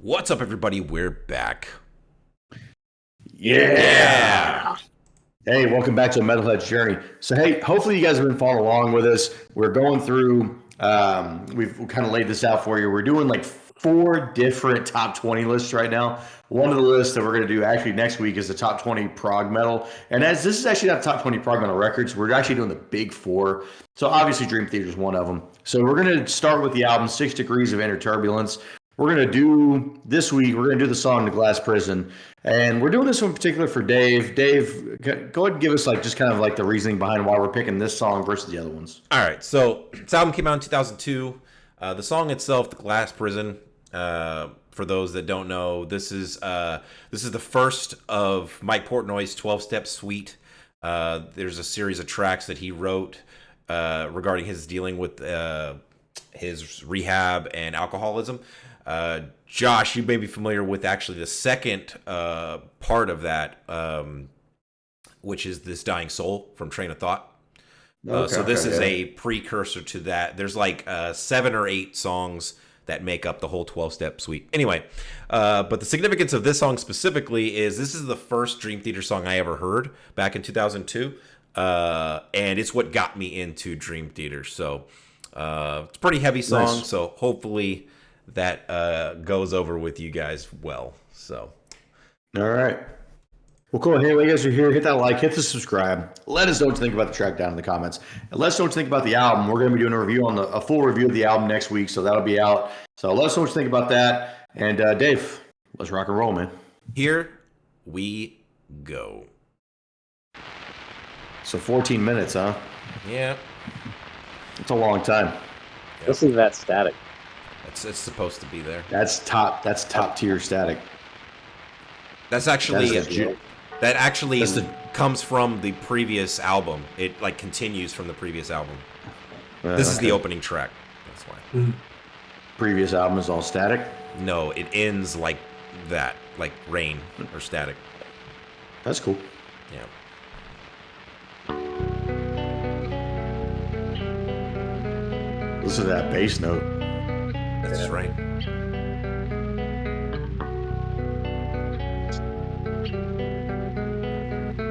What's up, everybody? We're back. Yeah. Hey, welcome back to Metalhead's Journey. So, hey, hopefully you guys have been following along with us. We're going through, we've kind of laid this out for you. We're doing like 4 different top 20 lists right now. One of the lists that we're going to do actually next week is the top 20 prog metal. And as this is actually not top 20 prog metal records, we're actually doing the big 4. So, obviously, Dream Theater is one of them. So, we're going to start with the album 6 Degrees of Inner Turbulence. We're going to do this week, we're going to do the song The Glass Prison. And we're doing this one in particular for Dave. Dave, go ahead and give us like just kind of like the reasoning behind why we're picking this song versus the other ones. All right, so this album came out in 2002. The song itself, "The Glass Prison," for those that don't know, this is the first of Mike Portnoy's 12-step suite. There's a series of tracks that he wrote regarding his dealing with his rehab and alcoholism. Josh, you may be familiar with actually the second part of that, which is this Dying Soul from Train of Thought. So this is a precursor to that. There's like 7 or 8 songs that make up the whole 12-step suite. Anyway, but the significance of this song specifically is this is the first Dream Theater song I ever heard back in 2002. And it's what got me into Dream Theater. So it's a pretty heavy song. Nice. So hopefully that goes over with you guys well. So, all right. Well, cool. Hey, you guys are here. Hit that like, hit the subscribe. Let us know what you think about the track down in the comments. And let us know what you think about the album. We're going to be doing a review on a full review of the album next week, so that'll be out. So let us know what you think about that. And Dave, let's rock and roll, man. Here we go. So 14 minutes, huh? Yeah. It's a long time. Yep. Listen to that static. It's supposed to be there. That's top tier static. That's actually comes from the previous album. It like continues from the previous album. This is the opening track. That's why. Previous album is all static? No, it ends like that, like Rain or Static. That's cool. Yeah. Listen to that bass note. That's right.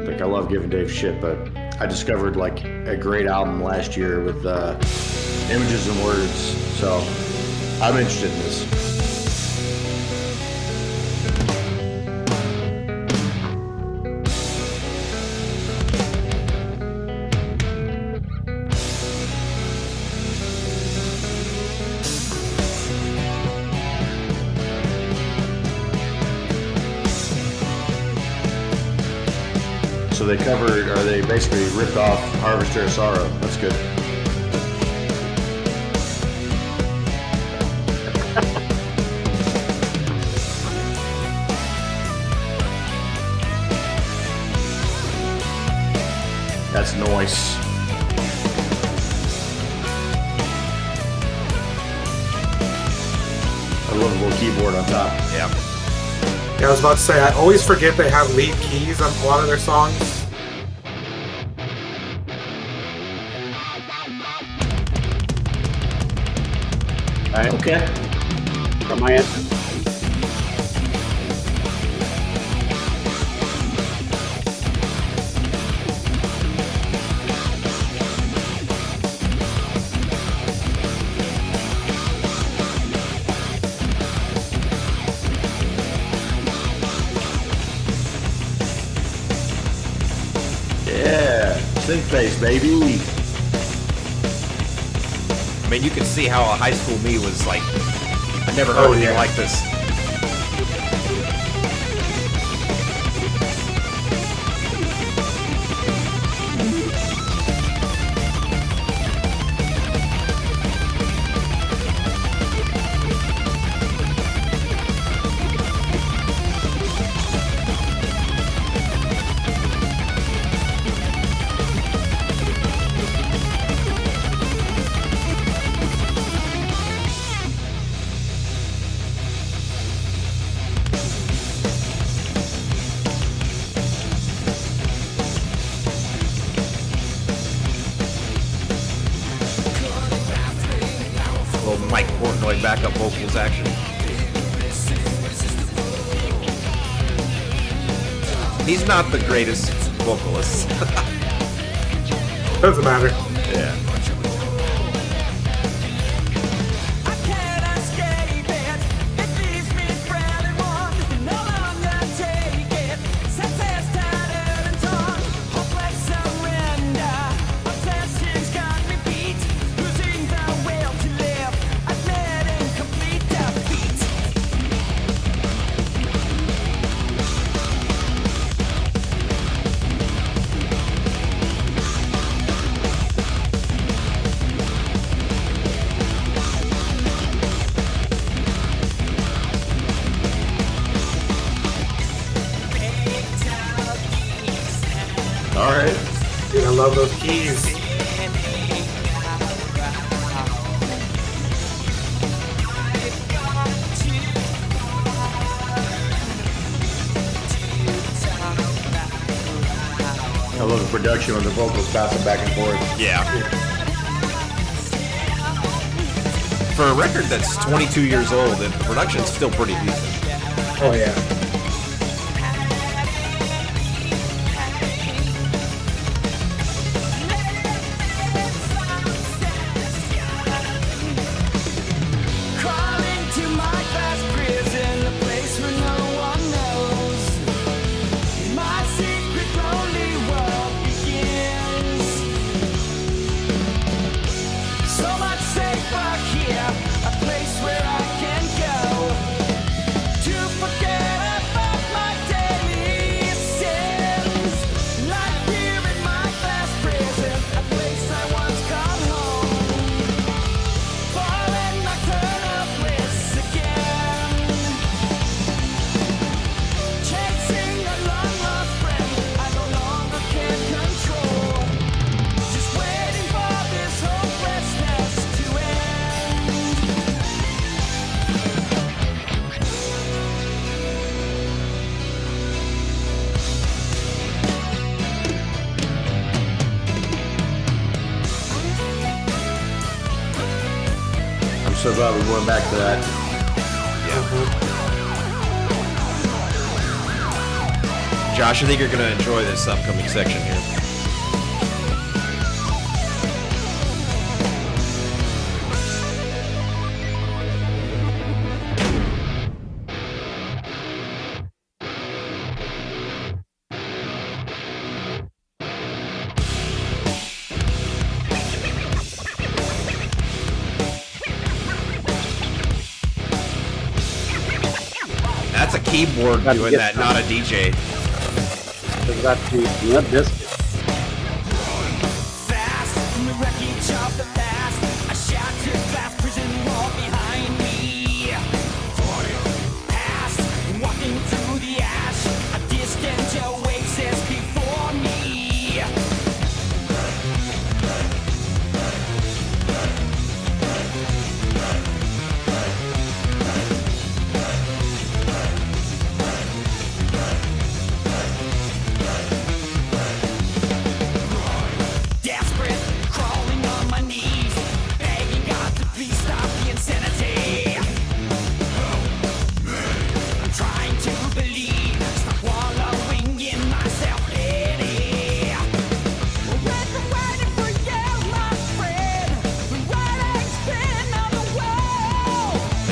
Like, I love giving Dave shit, but I discovered like a great album last year with Images and Words, so I'm interested in this. So they covered, or they basically ripped off Harvester of Sorrow. That's good. That's noise. I love the little keyboard on top. Yeah. Yeah, I was about to say, I always forget they have lead keys on a lot of their songs. Right. Okay. From my end. Yeah, synth face, baby. I mean, you can see how a high school me was like, I never heard anything like this. Mike Portnoy backup vocals action. He's not the greatest vocalist. Doesn't matter. Yeah. All right. Dude, I love those keys. I love the production when the vocals bouncing back and forth. Yeah. For a record that's 22 years old, the production's still pretty decent. Oh yeah. So glad we went back to that. Yeah. Josh, I think you're going to enjoy this upcoming section here. That's a keyboard doing that, not a DJ. There's about to be Limp Bizkit.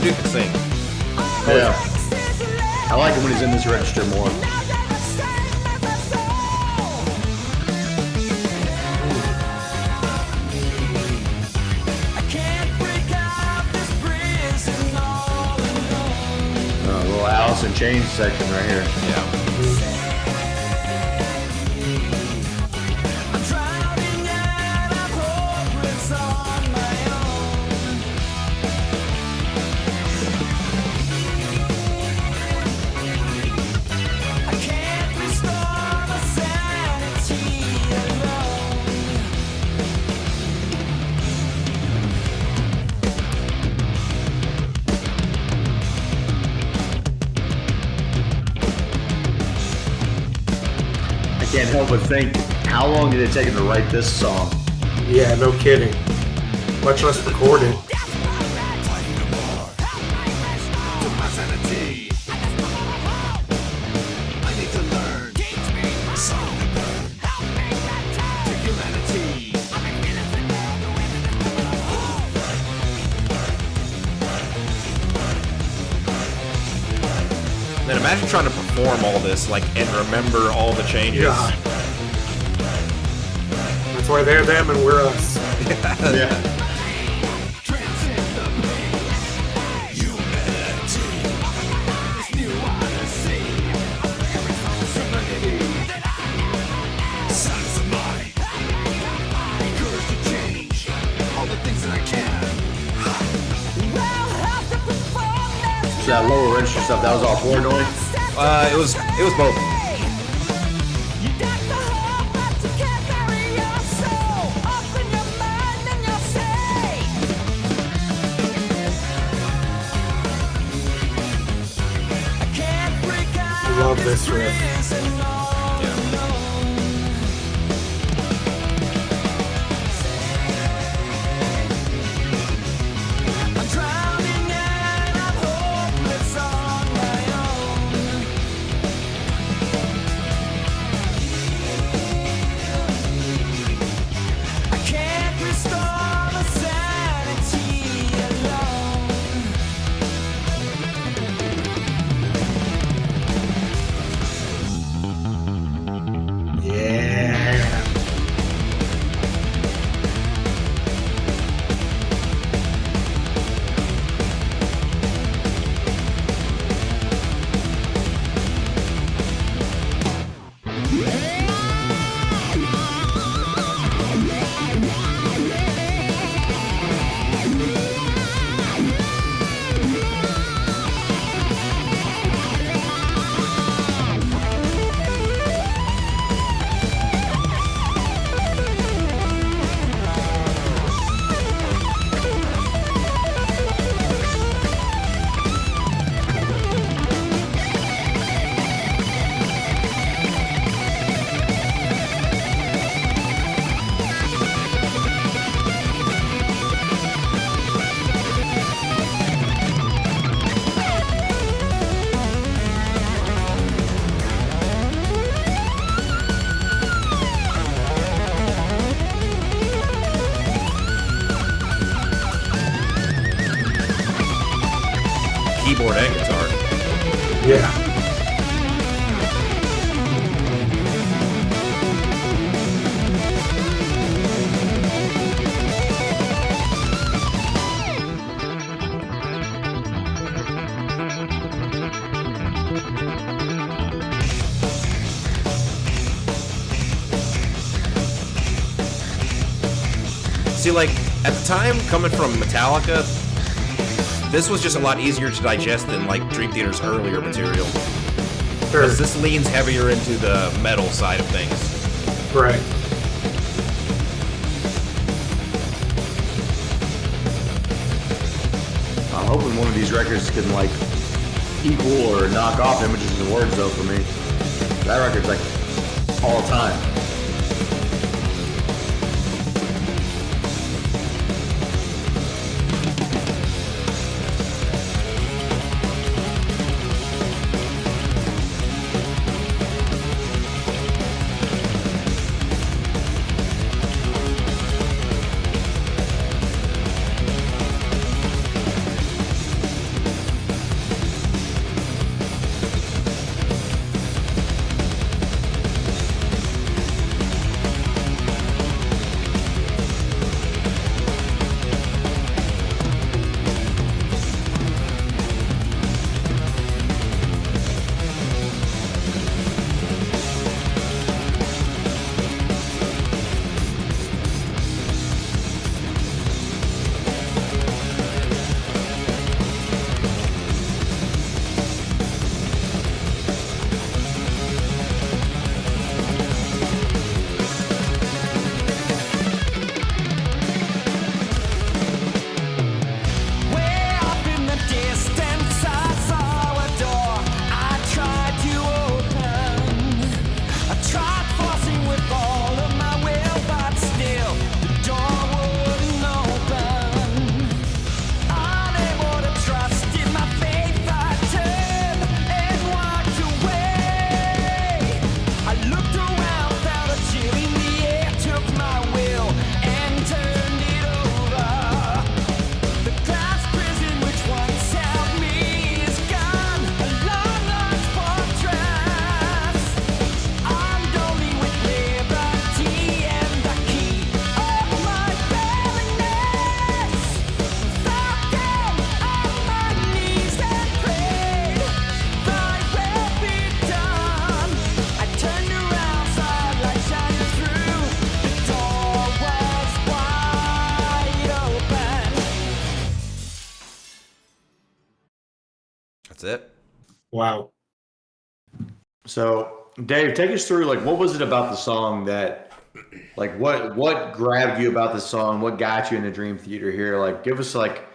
Dude can sing. Yeah. I like it when he's in this register more. Little Alice in Chains section right here. Yeah. Can't help but think, how long did it take him to write this song? Yeah, no kidding. Much less record it. imagine trying to perform all this, like, and remember all the changes. Yeah. That's why they're them and we're us. Yeah. So that lower register stuff, that was all Portnoy? It was both. Love this riff. Keyboard and guitar. Yeah. See, like, at the time, coming from Metallica, this was just a lot easier to digest than, like, Dream Theater's earlier material. Sure. Because this leans heavier into the metal side of things. Right. I'm hoping one of these records can, like, equal or knock off Images and Words, though, for me. That record's, like, all time. Wow. So, Dave, take us through like what was it about the song that, like, what grabbed you about the song? What got you into Dream Theater here? Like, give us like,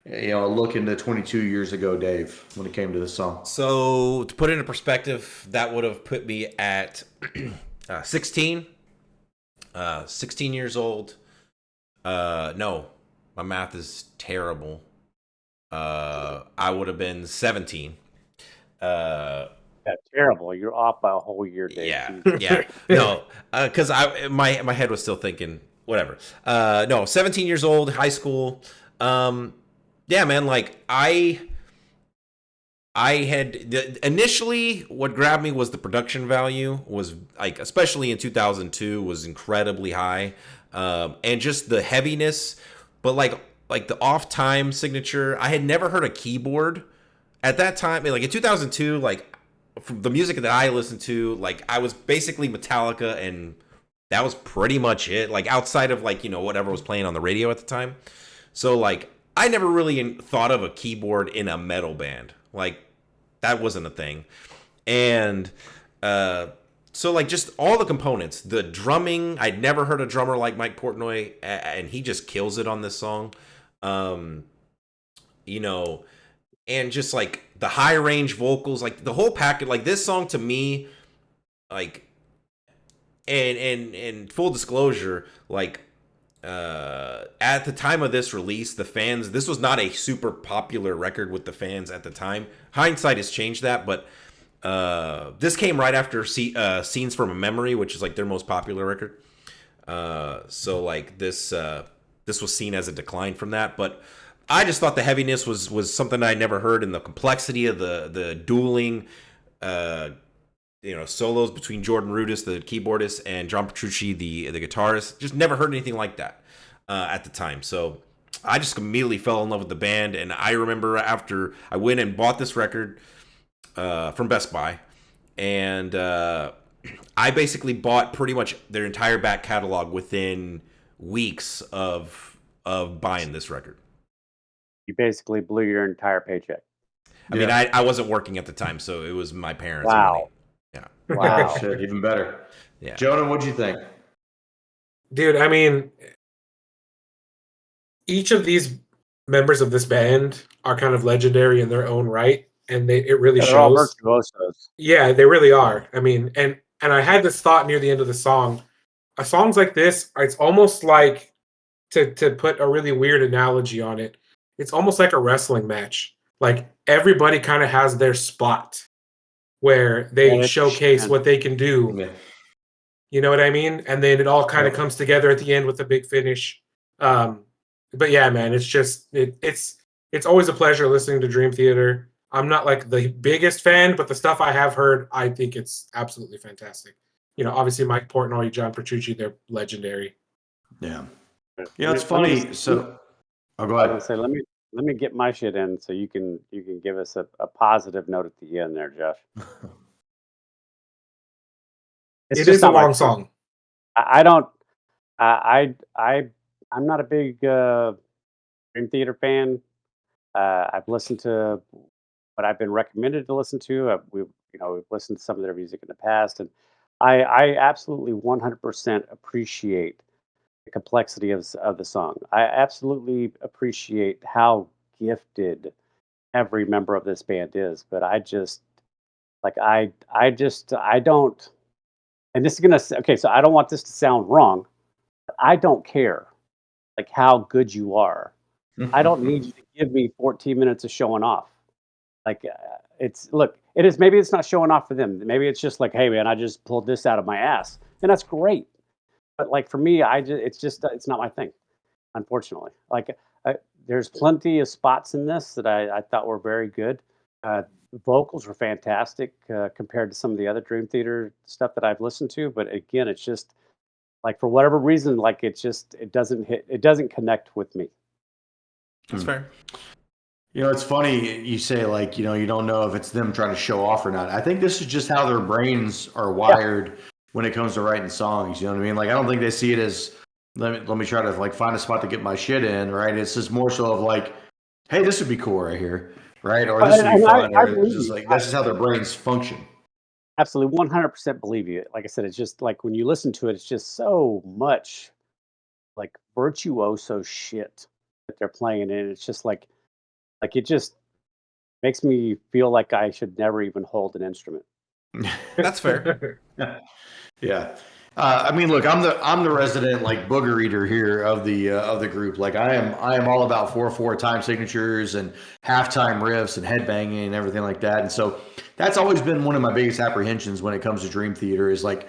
a look into 22 years ago, Dave, when it came to this song. So to put it into perspective, that would have put me at 16. 16 years old. No, my math is terrible. I would have been 17. Yeah, terrible. You're off by a whole year, Dave. Yeah, yeah. No, because my head was still thinking whatever. No, 17 years old, high school. Yeah, man. Like I had initially what grabbed me was the production value was like, especially in 2002, was incredibly high, and just the heaviness. But like the off time signature, I had never heard a keyboard at that time. Like in 2002, like from the music that I listened to, like I was basically Metallica, and that was pretty much it. Like outside of like whatever was playing on the radio at the time. So like I never really thought of a keyboard in a metal band. Like that wasn't a thing. And so like just all the components, the drumming, I'd never heard a drummer like Mike Portnoy, and he just kills it on this song. And just like the high range vocals, like the whole package, like this song to me, like, and full disclosure, like, at the time of this release, the fans, this was not a super popular record with the fans at the time. Hindsight has changed that, but this came right after Scenes from a Memory, which is like their most popular record. So like this was seen as a decline from that, but I just thought the heaviness was something I never heard, and the complexity of the dueling solos between Jordan Rudess, the keyboardist, and John Petrucci, the guitarist. Just never heard anything like that at the time. So I just immediately fell in love with the band, and I remember after I went and bought this record from Best Buy, and I basically bought pretty much their entire back catalog within weeks of buying this record. You basically blew your entire paycheck. I mean, I wasn't working at the time, so it was my parents' Wow. money. Yeah. Wow. Shit, even better. Yeah. Jonah, what'd you think? Dude, I mean, each of these members of this band are kind of legendary in their own right, and it really They're all shows. virtuosos. Yeah, they really are. I mean, and I had this thought near the end of the song. Songs like this, it's almost like, to put a really weird analogy on it, it's almost like a wrestling match. Like everybody kind of has their spot where they showcase what they can do. Yeah. You know what I mean? And then it all kind of comes together at the end with a big finish. But yeah, man, it's just it's always a pleasure listening to Dream Theater. I'm not like the biggest fan, but the stuff I have heard, I think it's absolutely fantastic. Obviously Mike Portnoy, John Petrucci, they're legendary. Yeah. Yeah, it's funny. So, go ahead. I was gonna say, let me get my shit in so you can give us a positive note at the end there, Josh. It is a long song. I'm not a big Dream Theater fan. I've listened to what I've been recommended to listen to. We've listened to some of their music in the past, and I absolutely 100% appreciate the complexity of the song. I absolutely appreciate how gifted every member of this band is, but I just like I don't. And this is gonna okay. So I don't want this to sound wrong, but I don't care like how good you are. I don't need you to give me 14 minutes of showing off. Like it is, maybe it's not showing off for them. Maybe it's just like, hey man, I just pulled this out of my ass, and that's great. But like for me, it's not my thing, unfortunately. Like there's plenty of spots in this that I thought were very good. The vocals were fantastic compared to some of the other Dream Theater stuff that I've listened to. But again, it's just like for whatever reason, like it doesn't connect with me. That's fair. It's funny you say like, you don't know if it's them trying to show off or not. I think this is just how their brains are wired when it comes to writing songs. You know what I mean? Like, I don't think they see it as, let me try to like find a spot to get my shit in, right? It's just more so of like, hey, this would be cool right here. right? Or this would be And fun, I or it's believe just you. like that's just how their brains function. Absolutely, 100% believe you. Like I said, it's just like when you listen to it, it's just so much like virtuoso shit that they're playing, and it's just like it just makes me feel like I should never even hold an instrument. That's fair. Yeah. I mean, look, I'm the resident like booger eater here of the group. Like I am all about 4/4 time signatures and halftime riffs and headbanging and everything like that. And so that's always been one of my biggest apprehensions when it comes to Dream Theater is like,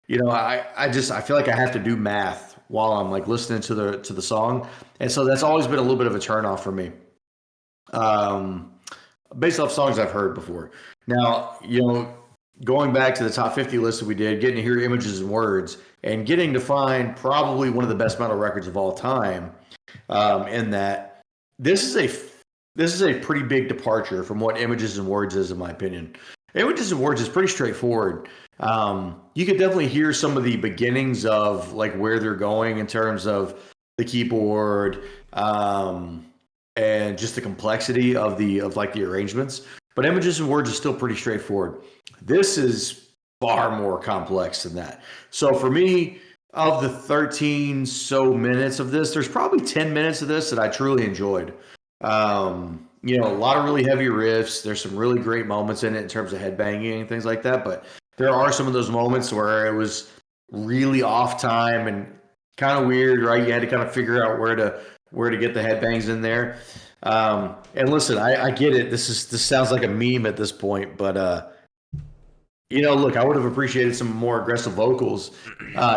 I feel like I have to do math while I'm like listening to the song. And so that's always been a little bit of a turnoff for me. Based off songs I've heard before. Now, going back to the top 50 list that we did, getting to hear Images and Words, and getting to find probably one of the best metal records of all time. In that, this is a pretty big departure from what Images and Words is, in my opinion. Images and Words is pretty straightforward. You could definitely hear some of the beginnings of like where they're going in terms of the keyboard, and just the complexity of the arrangements. But Images and Words is still pretty straightforward. This is far more complex than that. So for me, of the 13 so minutes of this, there's probably 10 minutes of this that I truly enjoyed. A lot of really heavy riffs. There's some really great moments in it in terms of headbanging and things like that. But there are some of those moments where it was really off time and kind of weird, right? You had to kind of figure out where to get the headbangs in there. And listen, I get it. This sounds like a meme at this point, but look, I would have appreciated some more aggressive vocals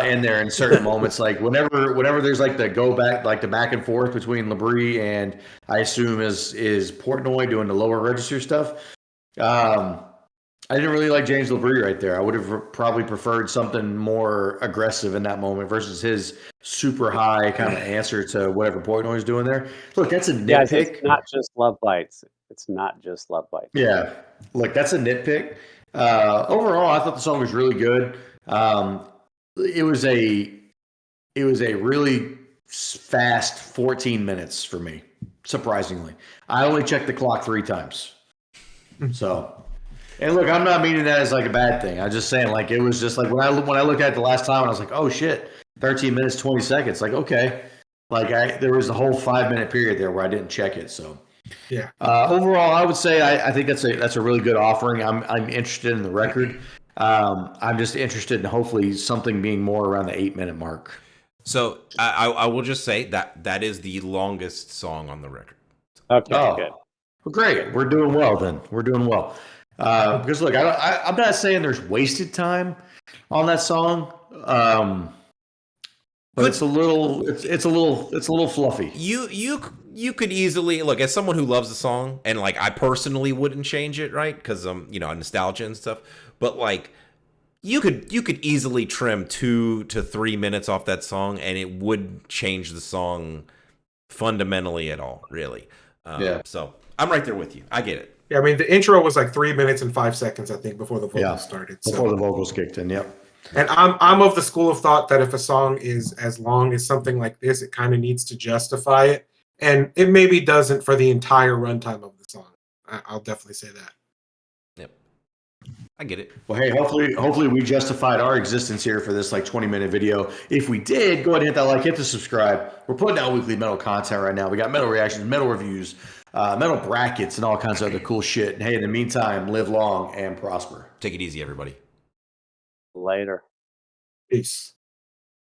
in there in certain moments. Like whenever there's like the go back, like the back and forth between Labrie and I assume is Portnoy doing the lower register stuff. I didn't really like James Labrie right there. I would have probably preferred something more aggressive in that moment versus his super high kind of answer to whatever Portnoy is doing there. Look, that's a Yes, nitpick. it's not just Love Bites. It's not just Love Bites. Yeah, look, that's a nitpick. Overall, I thought the song was really good. It was a really fast 14 minutes for me, surprisingly. I only checked the clock 3 times. So, and look, I'm not meaning that as like a bad thing. I'm just saying, like, it was just like when I looked at it the last time, I was like, oh shit, 13 minutes 20 seconds. Like, okay, like there was a whole 5-minute period there where I didn't check it. So. Yeah. Overall, I would say I think that's a really good offering. I'm interested in the record. I'm just interested in hopefully something being more around the 8-minute mark. So I will just say that is the longest song on the record. Okay, good. Well, great. We're doing well then. We're doing well. Because look, I'm not saying there's wasted time on that song. But it's a little fluffy. You could easily look as someone who loves the song, and like I personally wouldn't change it, right? Because nostalgia and stuff. But like you could easily trim 2 to 3 minutes off that song, and it wouldn't change the song fundamentally at all, really. Yeah. So I'm right there with you. I get it. Yeah, I mean the intro was like 3 minutes and 5 seconds, I think, before the vocals started. So. Before the vocals kicked in, yep. And I'm of the school of thought that if a song is as long as something like this, it kind of needs to justify it. And it maybe doesn't for the entire runtime of the song. I'll definitely say that. Yep. I get it. Well, hey, hopefully we justified our existence here for this like 20-minute video. If we did, go ahead and hit that like, hit the subscribe. We're putting out weekly metal content right now. We got metal reactions, metal reviews, metal brackets, and all kinds of other cool shit. And hey, in the meantime, live long and prosper. Take it easy, everybody. Later. Peace.